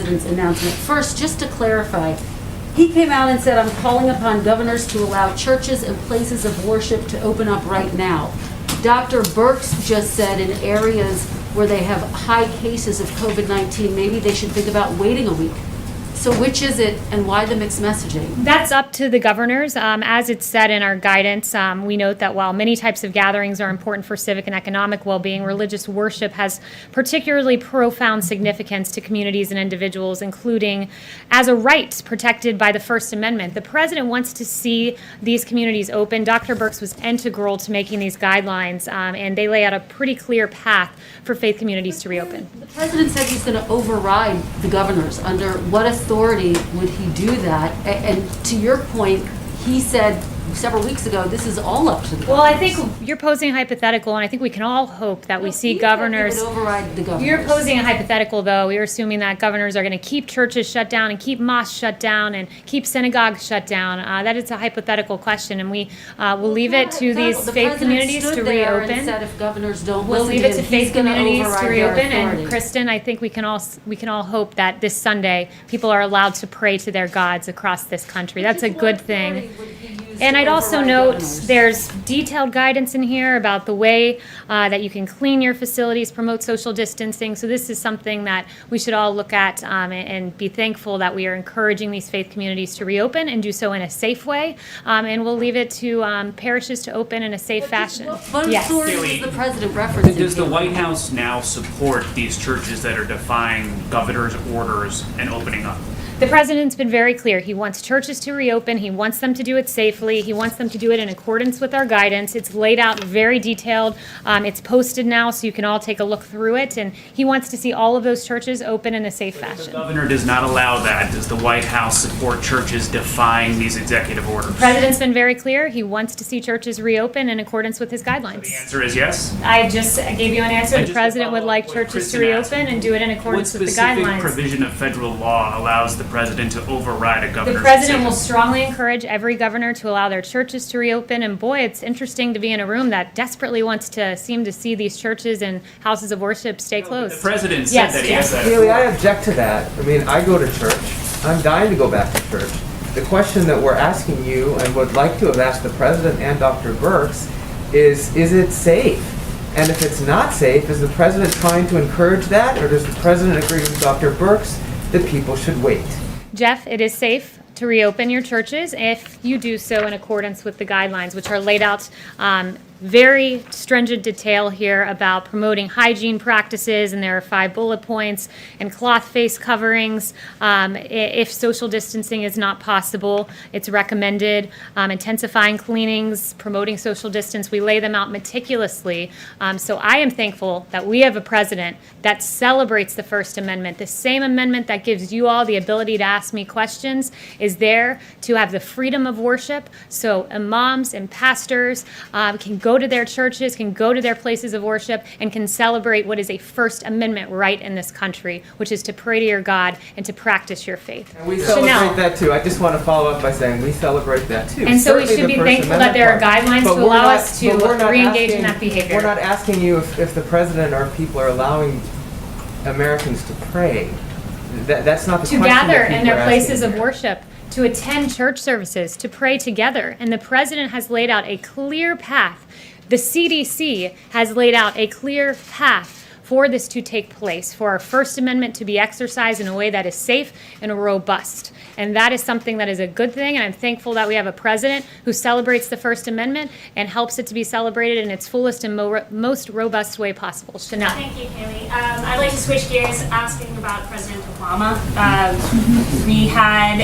president's announcement. First, just to clarify, he came out and said, I'm calling upon governors to allow churches and places of worship to open up right now. Dr. Birx just said in areas where they have high cases of COVID-19, maybe they should think about waiting a week. So which is it, and why the mixed messaging? That's up to the governors. As it's said in our guidance, we note that while many types of gatherings are important for civic and economic well-being, religious worship has particularly profound significance to communities and individuals, including as a right protected by the First Amendment. The president wants to see these communities open. Dr. Birx was integral to making these guidelines, and they lay out a pretty clear path for faith communities to reopen. The president said he's going to override the governors. Under what authority would he do that? And to your point, he said several weeks ago, this is all up to the governors. Well, I think you're posing a hypothetical, and I think we can all hope that we see governors. He would override the governors. You're posing a hypothetical, though. You're assuming that governors are going to keep churches shut down and keep mosques shut down and keep synagogues shut down. That is a hypothetical question, and we will leave it to these faith communities to reopen. And said if governors don't we'll listen leave it to to him, faith he's gonna communities override to their reopen. authority. And Kristen, I think we can all hope that this Sunday people are allowed to pray to their gods across this country. That's a good thing. And I'd also note there's detailed guidance in here about the way that you can clean your facilities, promote social distancing. So this is something that we should all look at and be thankful that we are encouraging these faith communities to reopen and do so in a safe way. And we'll leave it to parishes to open in a safe fashion. What Yes. authority is the president referencing? Does the White House now support these churches that are defying governor's orders and opening up? The president's been very clear. He wants churches to reopen. He wants them to do it safely. He wants them to do it in accordance with our guidance. It's laid out very detailed. It's posted now, so you can all take a look through it. And he wants to see all of those churches open in a safe If the fashion. governor does not allow that, does the White House support churches defying these executive orders? The president's been very clear. He wants to see churches reopen in accordance with his The guidelines. answer is yes. I just gave you an answer. The just president would follow like what churches to Kristen reopen asked. and do it in What accordance with the specific guidelines. provision of federal law allows the president to override a The governor's president will decision? strongly encourage every governor to allow their churches to reopen. And boy, it's interesting to be in a room that desperately wants to seem to see these churches and houses of worship stay The closed. president said Yes, that he yes. has that. Kayleigh, I object to that. I mean, I go to church. I'm dying to go back to church. The question that we're asking you, and would like to have asked the president and Dr. Birx, is it safe? And if it's not safe, is the president trying to encourage that, or does the president agree with Dr. Birx that people should wait? Jeff, it is safe to reopen your churches if you do so in accordance with the guidelines, which are laid out very stringent detail here about promoting hygiene practices, and there are 5 bullet points, and cloth face coverings. If social distancing is not possible, it's recommended. Intensifying cleanings, promoting social distance, we lay them out meticulously. So I am thankful that we have a president that celebrates the First Amendment. The same amendment that gives you all the ability to ask me questions is there to have the freedom of worship. So imams and pastors can go to their churches, can go to their places of worship, and can celebrate what is a First Amendment right in this country, which is to pray to your God and to practice your faith. And we Chanel. celebrate that too. I just want to follow up by saying we celebrate that too. And so we Certainly should the be First thankful that there are Amendment part. guidelines But to we're allow not- us to but we're not re-engage in asking- that behavior. We're not asking you if the president or people are allowing Americans to pray. That's not the To question that gather in people their are places asking of here. worship, to attend church services, to pray together. And the president has laid out a clear path. The CDC has laid out a clear path for this to take place, for our First Amendment to be exercised in a way that is safe and robust. And that is something that is a good thing, and I'm thankful that we have a president who celebrates the First Amendment and helps it to be celebrated in its fullest and most robust way possible. Chanel. Thank you, Kayleigh. I'd like to switch gears, asking about President Obama. We had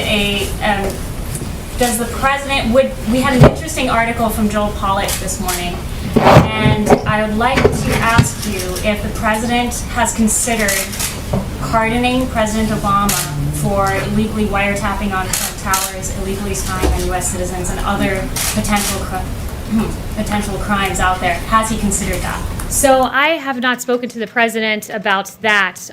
does the president, we had an interesting article from Joel Pollak this morning, and I would like to ask you if the president has considered pardoning President Obama for illegally wiretapping on Trump Towers, illegally spying on U.S. citizens, and other potential crimes out there. Has he considered that? So I have not spoken to the president about that,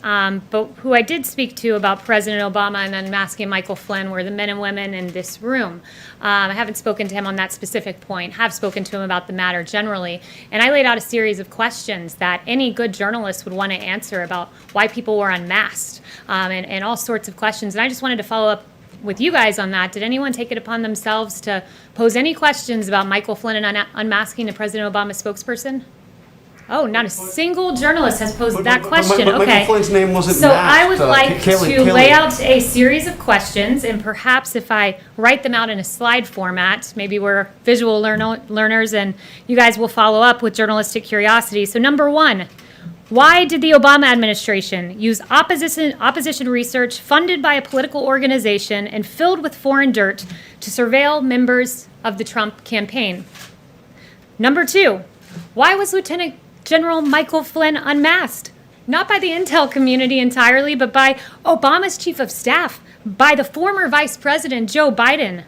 but who I did speak to about President Obama and unmasking Michael Flynn were the men and women in this room. I haven't spoken to him on that specific point, have spoken to him about the matter generally, and I laid out a series of questions that any good journalist would want to answer about why people were unmasked, and all sorts of questions. And I just wanted to follow up with you guys on that. Did anyone take it upon themselves to pose any questions about Michael Flynn and unmasking the President Obama spokesperson? Oh, not a single journalist has posed that question. But Okay. Michael Flynn's name wasn't So I would masked. like Kayleigh- to lay Kayleigh- out a series of questions, and perhaps if I write them out in a slide format, maybe we're visual learners and you guys will follow up with journalistic curiosity. So number one, why did the Obama administration use opposition research funded by a political organization and filled with foreign dirt to surveil members of the Trump campaign? Number two, why was Lieutenant General Michael Flynn unmasked? Not by the intel community entirely, but by Obama's chief of staff, by the former Vice President Joe Biden,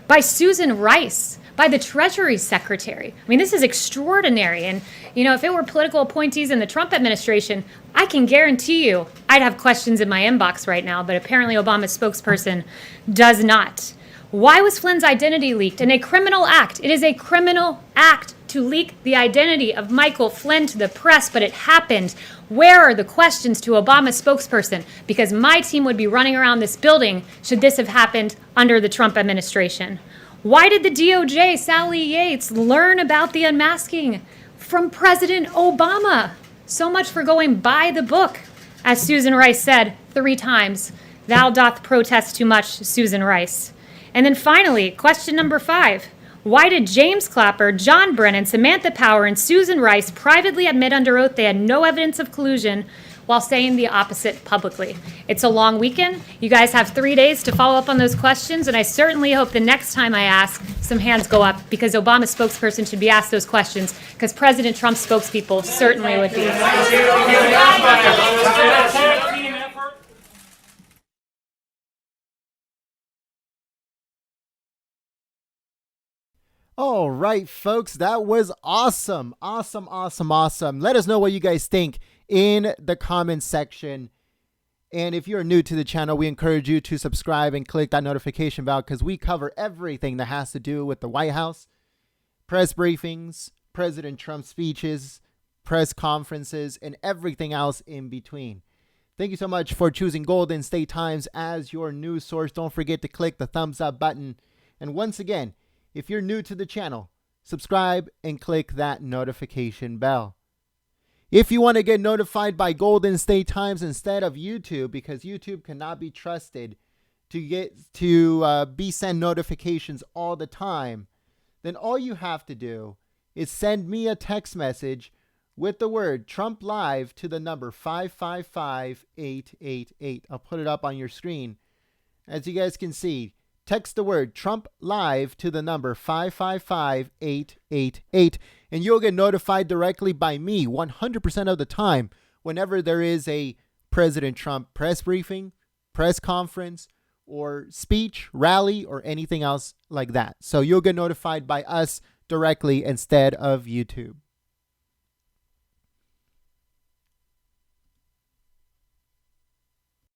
by Susan Rice, by the Treasury Secretary. I mean, this is extraordinary. And, you know, if it were political appointees in the Trump administration, I can guarantee you I'd have questions in my inbox right now, but apparently Obama's spokesperson does not. Why was Flynn's identity leaked in a criminal act? It is a criminal act to leak the identity of Michael Flynn to the press, but it happened. Where are the questions to Obama's spokesperson? Because my team would be running around this building should this have happened under the Trump administration. Why did the DOJ, Sally Yates, learn about the unmasking from President Obama? So much for going by the book. As Susan Rice said 3 times, thou doth protest too much, Susan Rice. And then finally, question number 5. Why did James Clapper, John Brennan, Samantha Power, and Susan Rice privately admit under oath they had no evidence of collusion while saying the opposite publicly? It's a long weekend. You guys have 3 days to follow up on those questions, and I certainly hope the next time I ask, some hands go up, because Obama's spokesperson should be asked those questions, because President Trump's spokespeople certainly would be. All right, folks, that was awesome. Awesome. Let us know what you guys think in the comments section. And if you're new to the channel, we encourage you to subscribe and click that notification bell because we cover everything that has to do with the White House, press briefings, President Trump speeches, press conferences, and everything else in between. Thank you so much for choosing Golden State Times as your news source. Don't forget to click the thumbs up button. And once again, if you're new to the channel, subscribe and click that notification bell. If you want to get notified by Golden State Times instead of YouTube, because YouTube cannot be trusted to be sent notifications all the time, then all you have to do is send me a text message with the word Trump Live to the number 555-888. I'll put it up on your screen. As you guys can see, text the word Trump Live to the number 555-888, and you'll get notified directly by me 100% of the time whenever there is a President Trump press briefing, press conference, or speech, rally, or anything else like that. So you'll get notified by us directly instead of YouTube.